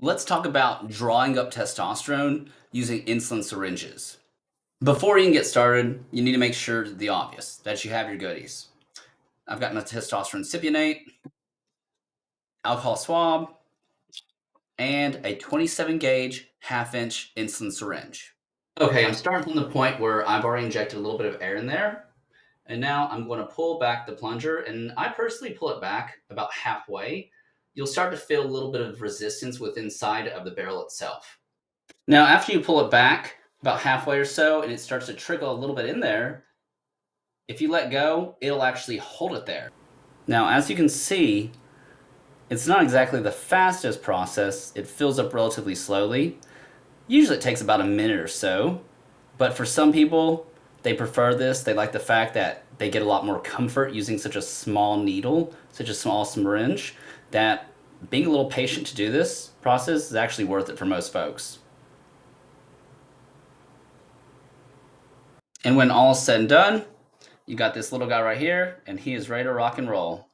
Let's talk about drawing up testosterone using insulin syringes. Before you can get started, you need to make sure the obvious, that you have your goodies. I've got my testosterone cypionate, alcohol swab, and a 27 gauge half-inch insulin syringe. Okay, I'm starting from the point where I've already injected a little bit of air in there, and now I'm going to pull back the plunger, and I personally pull it back about halfway. You'll start to feel a little bit of resistance within inside of the barrel itself. Now, after you pull it back about halfway or so, and it starts to trickle a little bit in there, if you let go, it'll actually hold it there. Now, as you can see, it's not exactly the fastest process. It fills up relatively slowly. Usually it takes about a minute or so, but for some people, they prefer this. They like the fact that they get a lot more comfort using such a small needle, such a small syringe, that being a little patient to do this process is actually worth it for most folks. And when all's said and done, you got this little guy right here, and he is ready to rock and roll.